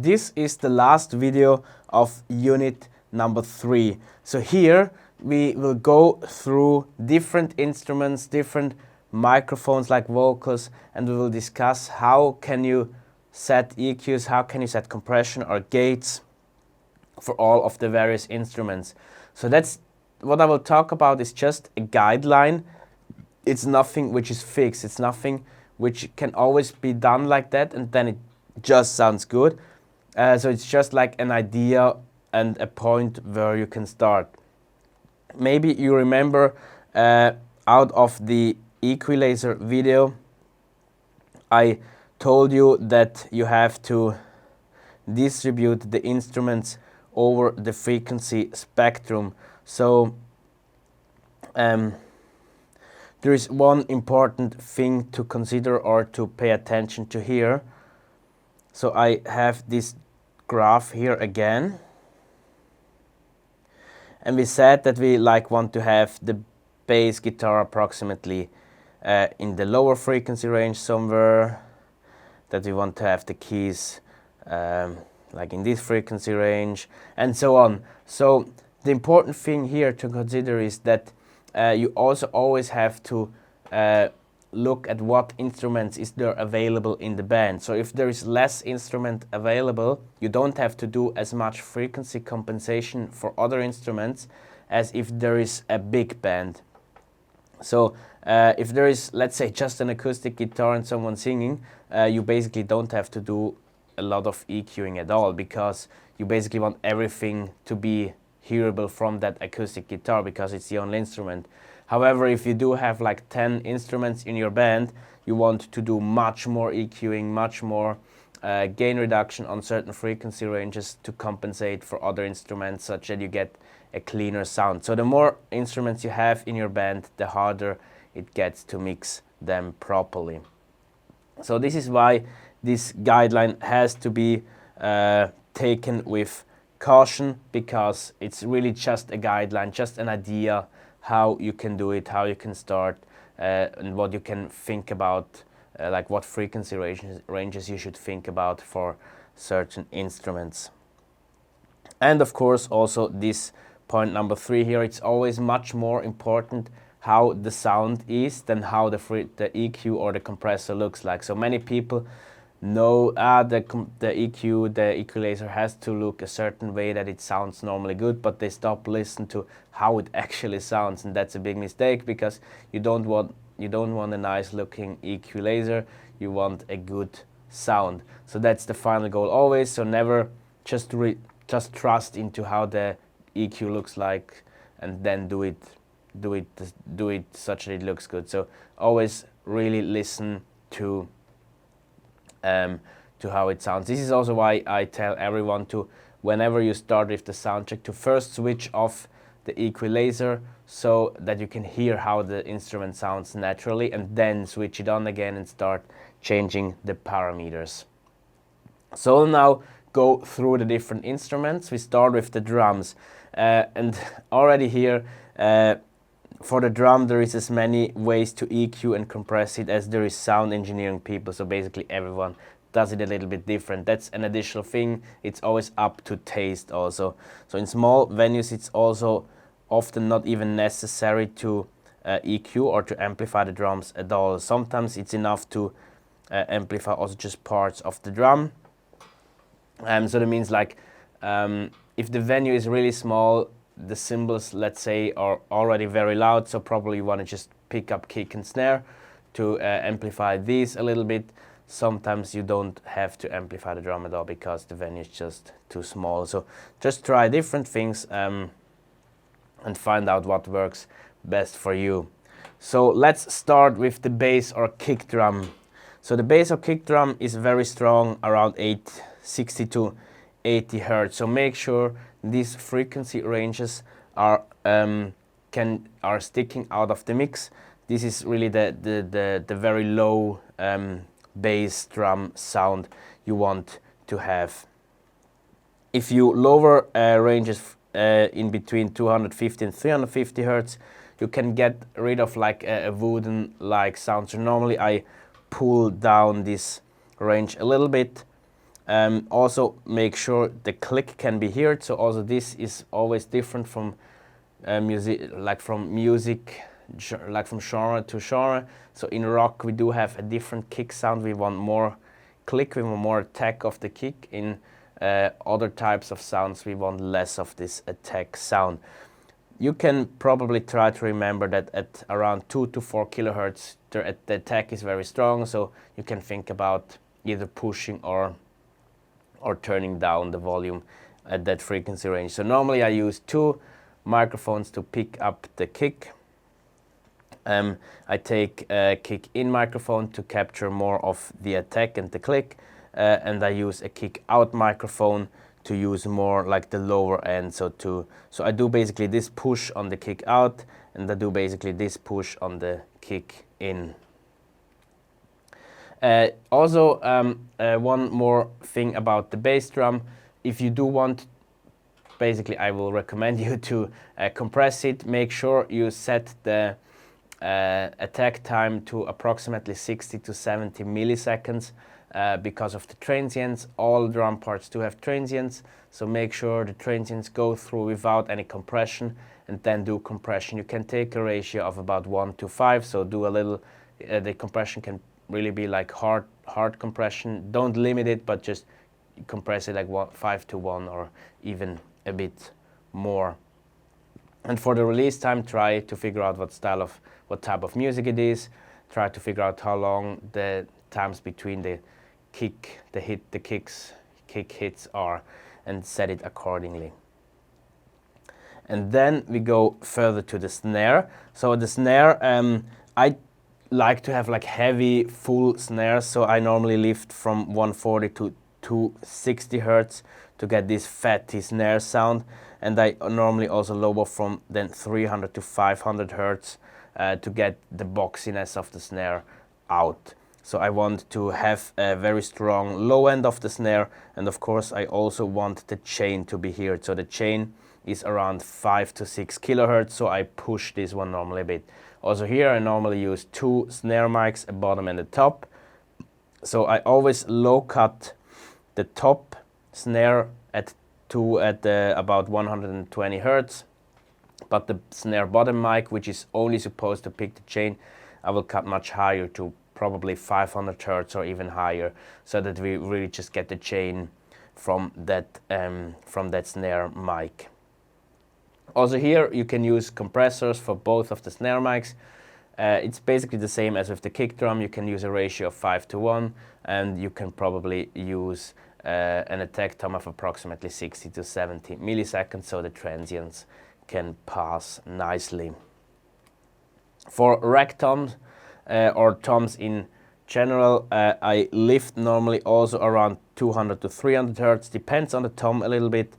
this is the last video of unit number 3. So here we will go through different instruments, different microphones like vocals, and we will discuss how can you set EQs, how can you set compression or gates for all of the various instruments. So that's what I will talk about, is just a guideline. It's nothing which is fixed, it's nothing which can always be done like that and then it just sounds good. So it's just like an idea and a point where you can start. Maybe you remember out of the equalizer video, I told you that you have to distribute the instruments over the frequency spectrum. So there is one important thing to consider or to pay attention to here. So I have this graph here again, and we said that we want to have the bass guitar approximately in the lower frequency range somewhere, that we want to have the keys like in this frequency range, and so on. So the important thing here to consider is that you also always have to look at what instruments is there available in the band. So if there is less instrument available, you don't have to do as much frequency compensation for other instruments as if there is a big band. So if there is, let's say, just an acoustic guitar and someone singing, you basically don't have to do a lot of EQing at all, because you basically want everything to be hearable from that acoustic guitar because it's the only instrument. However, if you do have like 10 instruments in your band, you want to do much more EQing, much more gain reduction on certain frequency ranges to compensate for other instruments, such that you get a cleaner sound. So the more instruments you have in your band, the harder it gets to mix them properly. So this is why this guideline has to be taken with caution, because it's really just a guideline, just an idea how you can do it, how you can start, and what you can think about, like what frequency ranges you should think about for certain instruments. And of course also this point number 3 here, it's always much more important how the sound is than how the EQ or the compressor looks like. So many people know the EQ, the equalizer has to look a certain way that it sounds normally good, but they stop listening to how it actually sounds, and that's a big mistake, because you don't want a nice looking equalizer, you want a good sound. So that's the final goal always. So never just trust into how the EQ looks like and then do it such that it looks good. So always really listen to how it sounds. This is also why I tell everyone to, whenever you start with the sound check, to first switch off the equalizer so that you can hear how the instrument sounds naturally, and then switch it on again and start changing the parameters. So we'll now go through the different instruments. We start with the drums, and already here for the drum there is as many ways to EQ and compress it as there is sound engineering people. So basically everyone does it a little bit different. That's an additional thing. It's always up to taste also. So in small venues it's also often not even necessary to EQ or to amplify the drums at all. Sometimes it's enough to amplify also just parts of the drum. So that means like if the venue is really small, the cymbals, let's say, are already very loud, so probably you want to just pick up kick and snare to amplify these a little bit. Sometimes you don't have to amplify the drum at all because the venue is just too small. So just try different things and find out what works best for you. So let's start with the bass or kick drum. So the bass or kick drum is very strong, around 60 to 80 Hertz. So make sure these frequency ranges are sticking out of the mix. This is really the very low bass drum sound you want to have. If you lower ranges in between 250 and 350 Hertz, you can get rid of like a wooden-like sound. So normally I pull down this range a little bit Also make sure the click can be heard. So also this is always different from music, like from genre to genre. So in rock we do have a different kick sound. We want more click, we want more attack of the kick. In other types of sounds we want less of this attack sound. You can probably try to remember that at around 2 to 4 kilohertz the attack is very strong, so you can think about either pushing or turning down the volume at that frequency range. So normally I use 2 microphones to pick up the kick. I take a kick in microphone to capture more of the attack and the click, and I use a kick out microphone to use more like the lower end. So I do basically this push on the kick out, and I do basically this push on the kick in. Also, one more thing about the bass drum. If you do want, basically I will recommend you to compress it. Make sure you set the attack time to approximately 60 to 70 milliseconds because of the transients. All drum parts do have transients, so make sure the transients go through without any compression, and then do compression. You can take a ratio of about 1 to 5, so do a little, the compression can really be like hard compression. Don't limit it, but just compress it like 5 to 1 or even a bit more. And for the release time, try to figure out what type of music it is. Try to figure out how long the times between the kick hits are, and set it accordingly. And then we go further to the snare. So the snare, I like to have like heavy full snares, so I normally lift from 140 to 260 hertz to get this fatty snare sound, and I normally also lower from then 300 to 500 hertz to get the boxiness of the snare out. So I want to have a very strong low end of the snare, and of course I also want the chain to be heard. So the chain is around 5 to 6 kilohertz, so I push this one normally a bit. Also here I normally use 2 snare mics, a bottom and a top. So I always low cut the top snare at about 120 hertz, but the snare bottom mic, which is only supposed to pick the chain, I will cut much higher to probably 500 hertz or even higher, so that we really just get the chain from that snare mic. Also here you can use compressors for both of the snare mics. It's basically the same as with the kick drum. You can use a ratio of 5 to 1, and you can probably use an attack time of approximately 60 to 70 milliseconds, so the transients can pass nicely. For rack toms or toms in general, I lift normally also around 200 to 300 hertz, depends on the tom a little bit,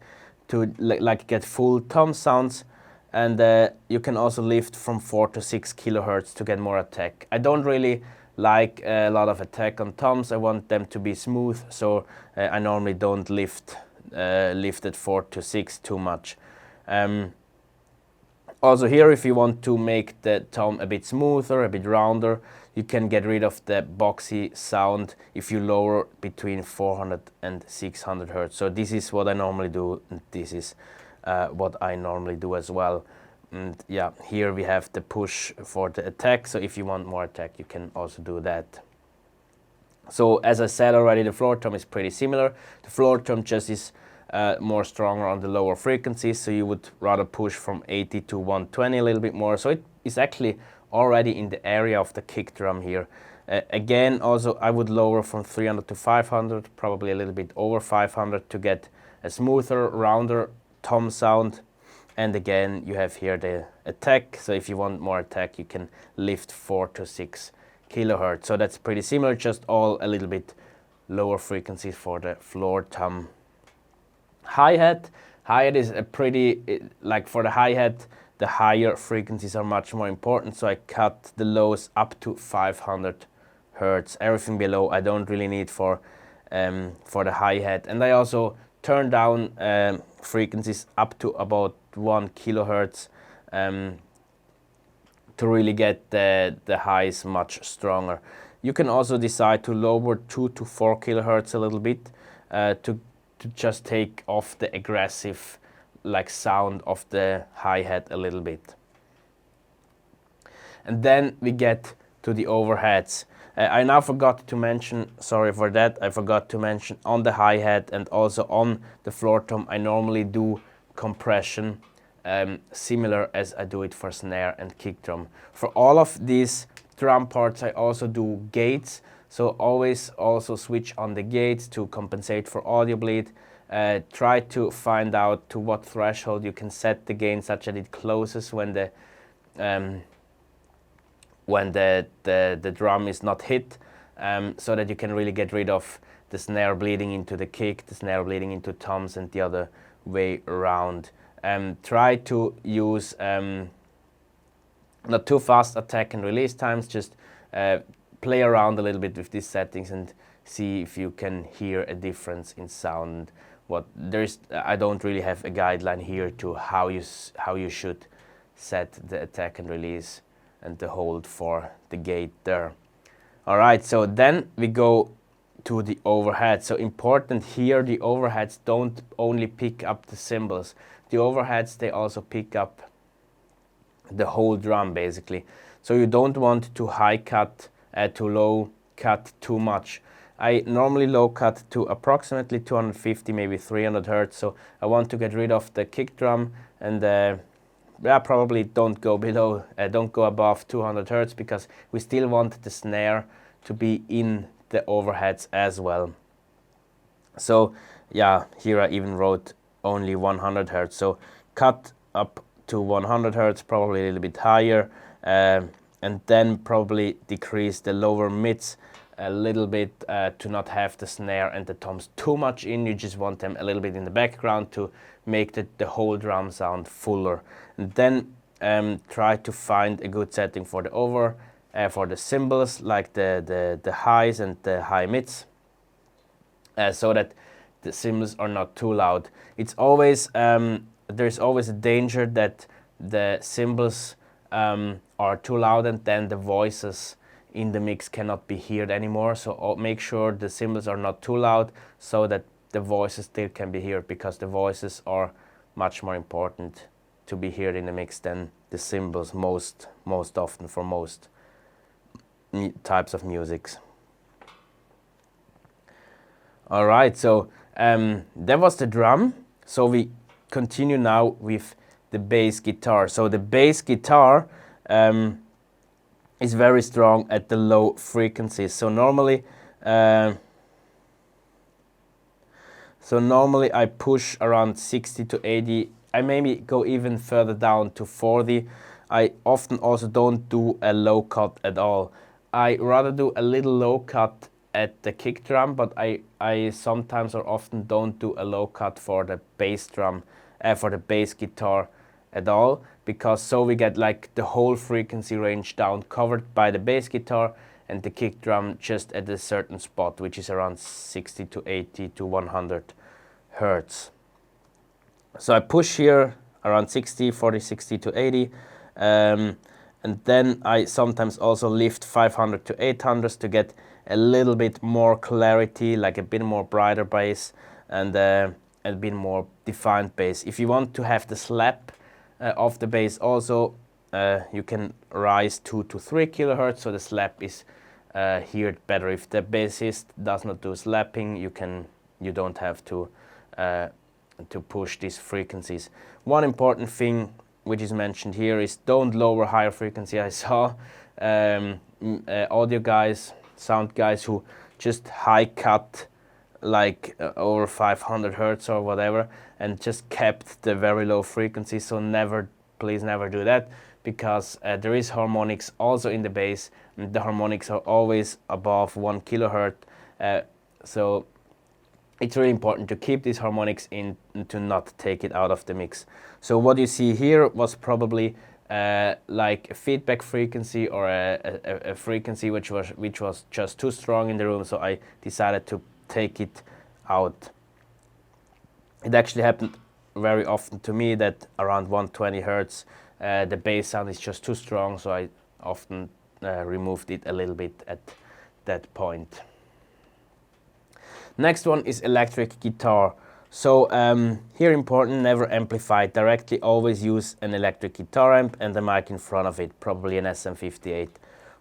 to like get full tom sounds, and you can also lift from 4 to 6 kilohertz to get more attack. I don't really like a lot of attack on toms. I want them to be smooth, so I normally don't lift at 4 to 6 too much. Also here, if you want to make the tom a bit smoother, a bit rounder, you can get rid of the boxy sound if you lower between 400 and 600 hertz. So this is what I normally do, and this is what I normally do as well. And yeah, here we have the push for the attack, so if you want more attack you can also do that. So as I said already, the floor tom is pretty similar. The floor tom just is more stronger on the lower frequencies, so you would rather push from 80 to 120 a little bit more. So it is actually already in the area of the kick drum here. Again, also I would lower from 300 to 500, probably a little bit over 500 to get a smoother, rounder tom sound. And again, you have here the attack, so if you want more attack you can lift 4 to 6 kilohertz. So that's pretty similar, just all a little bit lower frequencies for the floor tom. Hi-hat is a pretty, like for the hi-hat, the higher frequencies are much more important, so I cut the lows up to 500 hertz. Everything below I don't really need for the hi-hat. And I also turn down frequencies up to about 1 kilohertz to really get the highs much stronger. You can also decide to lower 2 to 4 kilohertz a little bit. to just take off the aggressive like sound of the hi-hat a little bit. And then we get to the overheads. I now forgot to mention, sorry for that, I forgot to mention on the hi-hat and also on the floor tom, I normally do compression, similar as I do it for snare and kick drum. For all of these drum parts I also do gates, so always also switch on the gates to compensate for audio bleed. Try to find out to what threshold you can set the gain such that it closes when the drum is not hit, so that you can really get rid of the snare bleeding into the kick, the snare bleeding into toms, and the other way around. Try to use not too fast attack and release times, just play around a little bit with these settings and see if you can hear a difference in sound. I don't really have a guideline here to how you should set the attack and release and the hold for the gate there. All right, so then we go to the overhead. So important here, the overheads don't only pick up the cymbals. The overheads, they also pick up the whole drum basically. So you don't want to high cut to low cut too much. I normally low cut to approximately 250, maybe 300 hertz. So I want to get rid of the kick drum, and probably don't go above 200 hertz because we still want the snare to be in the overheads as well. So yeah, here I even wrote only 100 hertz. So cut up to 100 hertz, probably a little bit higher, and then probably decrease the lower mids a little bit to not have the snare and the toms too much in. You just want them a little bit in the background to make the whole drum sound fuller. And then try to find a good setting for the cymbals, like the highs and the high mids, so that the cymbals are not too loud. It's always there's always a danger that the cymbals are too loud and then the voices in the mix cannot be heard anymore. So make sure the cymbals are not too loud so that the voices still can be heard, because the voices are much more important to be heard in the mix than the cymbals most often for most types of musics. All right, so that was the drum. So we continue now with the bass guitar. So the bass guitar is very strong at the low frequencies. So normally I push around 60 to 80. I maybe go even further down to 40. I often also don't do a low cut at all. I rather do a little low cut at the kick drum, but I sometimes or often don't do a low cut for the bass drum, for the bass guitar at all, because so we get like the whole frequency range down covered by the bass guitar and the kick drum just at a certain spot, which is around 60 to 80 to 100 hertz. So I push here around 60 to 80, and then I sometimes also lift 500 to 800 to get a little bit more clarity, like a bit more brighter bass and a bit more defined bass. If you want to have the slap of the bass also, you can rise 2 to 3 kilohertz, so the slap is heard better. If the bassist does not do slapping, you don't have to push these frequencies. One important thing which is mentioned here is don't lower higher frequency. I saw audio guys, sound guys who just high cut like over 500 hertz or whatever and just kept the very low frequency. So please never do that, because there is harmonics also in the bass. The harmonics are always above 1 kilohertz, so it's really important to keep these harmonics in and to not take it out of the mix. So what you see here was probably like a feedback frequency or a frequency which was just too strong in the room, so I decided to take it out. It actually happened very often to me that around 120 hertz the bass sound is just too strong, so I often removed it a little bit at that point. Next one is electric guitar. So here important, never amplify directly, always use an electric guitar amp and the mic in front of it, probably an SM58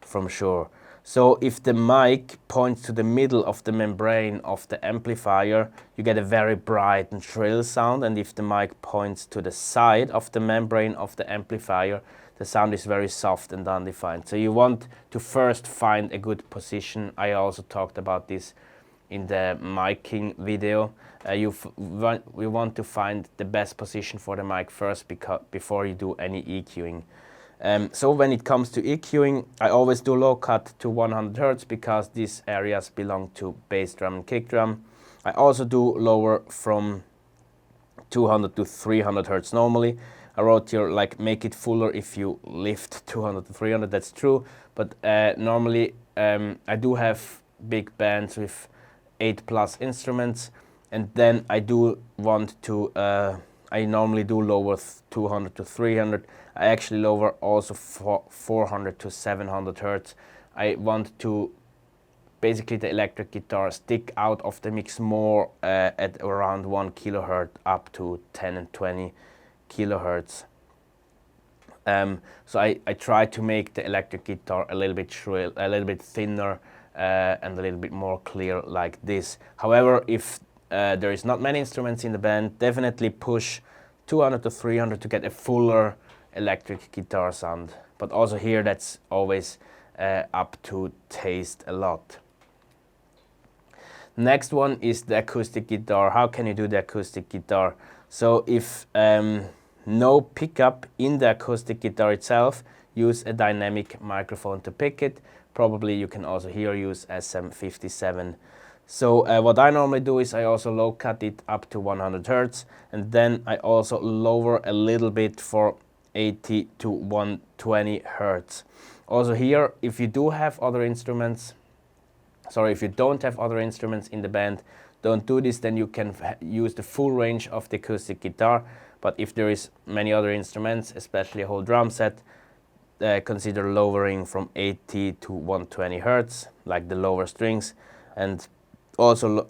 from sure. So if the mic points to the middle of the membrane of the amplifier, you get a very bright and shrill sound, and if the mic points to the side of the membrane of the amplifier, the sound is very soft and undefined. So you want to first find a good position. I also talked about this in the miking video. We want to find the best position for the mic first before you do any EQing. So when it comes to EQing, I always do low cut to 100 Hz because these areas belong to bass drum and kick drum. I also do lower from 200 to 300 Hz normally. I wrote here like make it fuller if you lift 200 to 300, that's true. But normally I do have big bands with 8+ instruments, and then I do want to, I normally do lower 200 to 300. I actually lower also 400 to 700 Hz. I want to basically the electric guitar stick out of the mix more at around 1 kHz up to 10 and 20 kHz. So I try to make the electric guitar a little bit shrill, a little bit thinner, and a little bit more clear like this. However, if there is not many instruments in the band, definitely push 200 to 300 to get a fuller electric guitar sound. But also here that's always up to taste a lot. Next one is the acoustic guitar. How can you do the acoustic guitar? So if no pickup in the acoustic guitar itself, use a dynamic microphone to pick it. Probably you can also here use SM57. So what I normally do is I also low cut it up to 100 Hz, and then I also lower a little bit for 80 to 120 Hz. Also here, if you do have other instruments, if you don't have other instruments in the band, don't do this, then you can use the full range of the acoustic guitar. But if there is many other instruments, especially a whole drum set, consider lowering from 80 to 120 Hz, like the lower strings, and also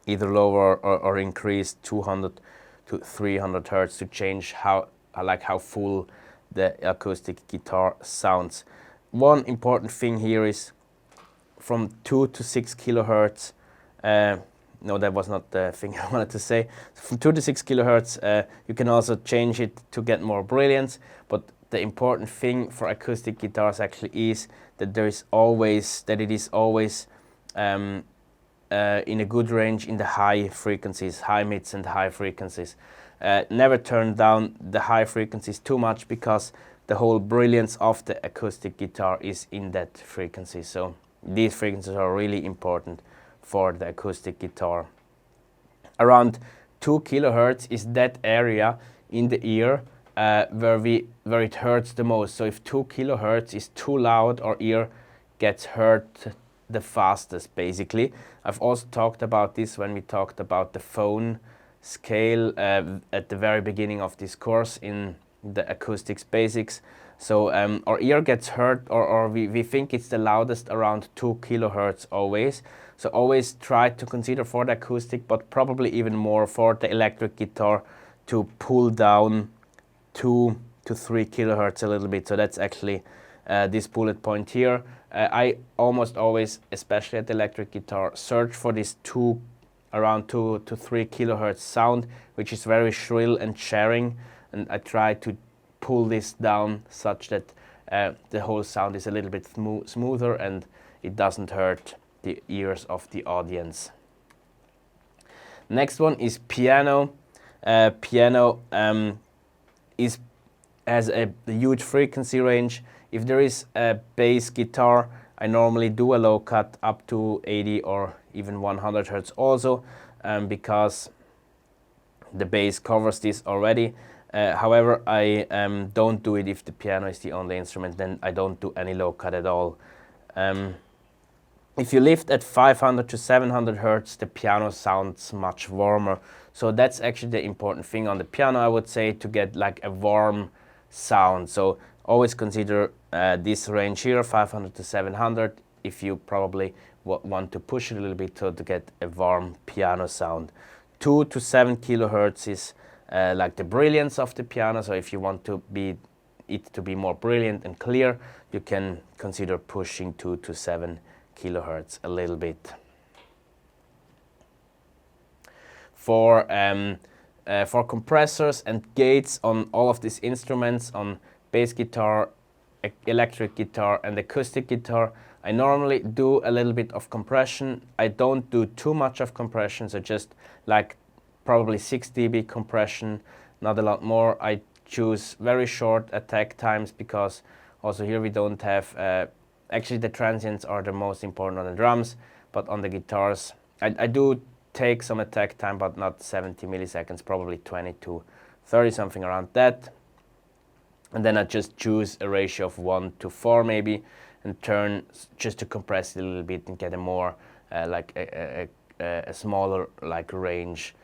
either lower or increase 200 to 300 Hz to change how full the acoustic guitar sounds. One important thing here is from 2 to 6 kHz. No, that was not the thing I wanted to say. From 2 to 6 kHz, you can also change it to get more brilliance. But the important thing for acoustic guitars actually is that it is always in a good range in the high frequencies, high mids and high frequencies. Never turn down the high frequencies too much because the whole brilliance of the acoustic guitar is in that frequency. So these frequencies are really important for the acoustic guitar. Around 2 kHz is that area in the ear where it hurts the most. So if 2 kHz is too loud, our ear gets hurt the fastest, basically. I've also talked about this when we talked about the phone scale at the very beginning of this course in the acoustics basics. So our ear gets hurt, or we think it's the loudest around 2 kHz always. So always try to consider for the acoustic, but probably even more for the electric guitar, to pull down 2 to 3 kHz a little bit. So that's actually this bullet point here. I almost always, especially at the electric guitar, search for this around 2 to 3 kHz sound, which is very shrill and sharing, and I try to pull this down such that the whole sound is a little bit smoother and it doesn't hurt the ears of the audience. Next one is piano. Piano has a huge frequency range. If there is a bass guitar, I normally do a low cut up to 80 or even 100 Hz also, because the bass covers this already. However, I don't do it if the piano is the only instrument, then I don't do any low cut at all. If you lift at 500 to 700 Hz, the piano sounds much warmer. So that's actually the important thing on the piano, I would say, to get like a warm sound. So always consider this range here, 500 to 700, if you probably want to push it a little bit to get a warm piano sound. 2 to 7 kilohertz is like the brilliance of the piano. So if you want it to be more brilliant and clear, you can consider pushing 2 to 7 kilohertz a little bit. For compressors and gates on all of these instruments, on bass guitar, electric guitar and acoustic guitar, I normally do a little bit of compression. I don't do too much of compression, so just like probably 6 dB compression, not a lot more. I choose very short attack times because also here we don't have, actually the transients are the most important on the drums, but on the guitars I do take some attack time, but not 70 milliseconds, probably 20 to 30, something around that. And then I just choose a ratio of 1 to 4 maybe, and turn just to compress it a little bit and get a more like a smaller like range,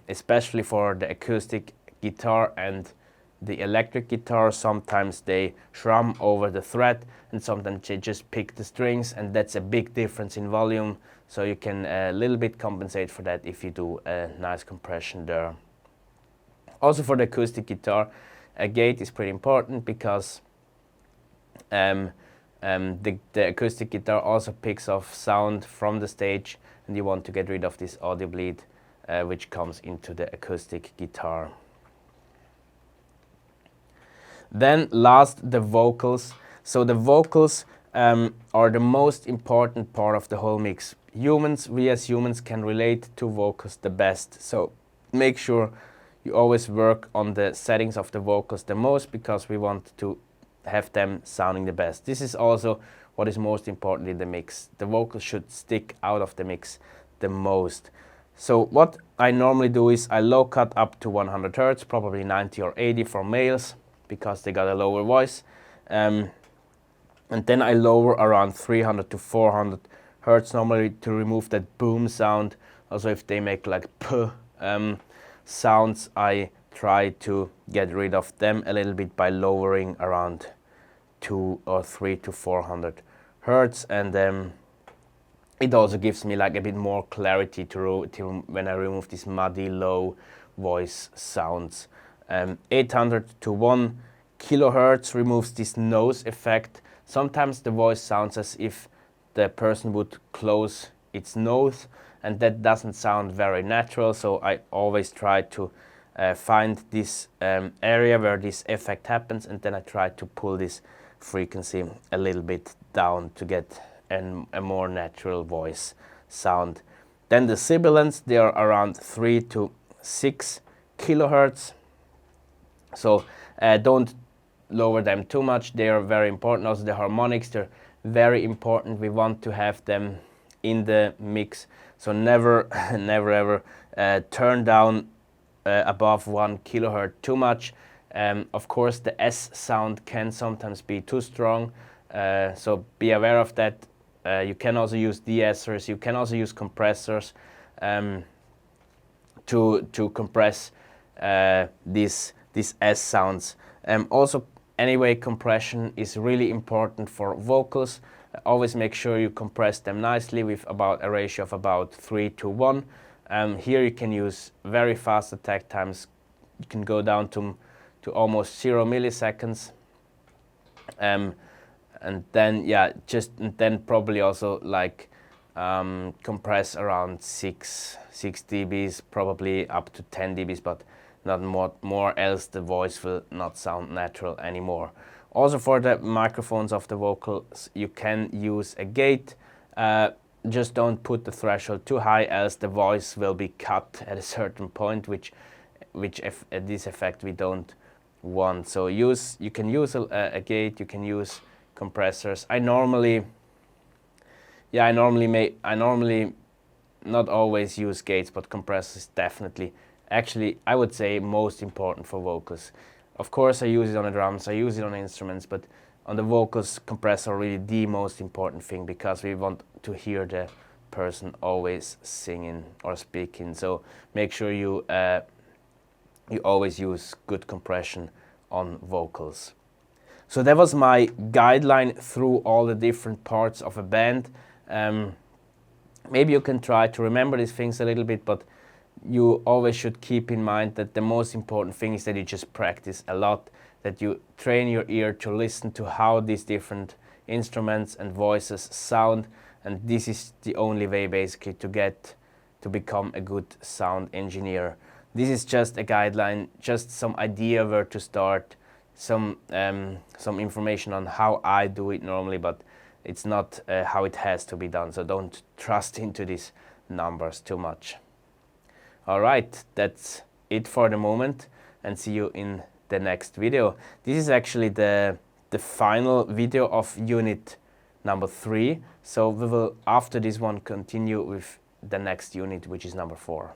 especially for the acoustic guitar and the electric guitar. Sometimes they strum over the fret and sometimes they just pick the strings, and that's a big difference in volume, so you can a little bit compensate for that if you do a nice compression there. Also for the acoustic guitar, a gate is pretty important because the acoustic guitar also picks off sound from the stage, and you want to get rid of this audio bleed which comes into the acoustic guitar. Then last, the vocals. So the vocals are the most important part of the whole mix. We as humans can relate to vocals the best, so make sure you always work on the settings of the vocals the most, because we want to have them sounding the best. This is also what is most important in the mix. The vocals should stick out of the mix the most. So what I normally do is I low cut up to 100 Hz, probably 90 or 80 for males, because they got a lower voice. And then I lower around 300 to 400 Hz normally to remove that boom sound. Also if they make like p sounds, I try to get rid of them a little bit by lowering around 2 or 3 to 400 Hz, and it also gives me like a bit more clarity to when I remove these muddy low voice sounds. 800 to 1 kilohertz removes this nose effect. Sometimes the voice sounds as if the person would close its nose, and that doesn't sound very natural, so I always try to find this area where this effect happens, and then I try to pull this frequency a little bit down to get a more natural voice sound. Then the sibilants, they are around 3 to 6 kilohertz, so don't lower them too much. They are very important. Also the harmonics, they're very important. We want to have them in the mix, so never ever turn down above 1 kilohertz too much. Of course the S sound can sometimes be too strong, so be aware of that. You can also use de-essers, you can also use compressors to compress these S sounds. Also anyway, compression is really important for vocals. Always make sure you compress them nicely with about a ratio of about 3 to 1. Here you can use very fast attack times. You can go down to almost 0 milliseconds. And then probably also like compress around 6 dBs, probably up to 10 dBs, but not more, else the voice will not sound natural anymore. Also for the microphones of the vocals, you can use a gate. Just don't put the threshold too high, else the voice will be cut at a certain point, which this effect we don't want. So you can use a gate, you can use compressors. I normally not always use gates, but compressors definitely. Actually, I would say most important for vocals. Of course, I use it on the drums, I use it on instruments, but on the vocals, compressor really the most important thing, because we want to hear the person always singing or speaking. So make sure you always use good compression on vocals. So that was my guideline through all the different parts of a band. Maybe you can try to remember these things a little bit, but you always should keep in mind that the most important thing is that you just practice a lot, that you train your ear to listen to how these different instruments and voices sound, and this is the only way basically to become a good sound engineer. This is just a guideline, just some idea where to start, some information on how I do it normally, but it's not how it has to be done, so don't trust into these numbers too much. Alright, that's it for the moment, and see you in the next video. This is actually the final video of unit number 3, so we will after this one continue with the next unit, which is number 4.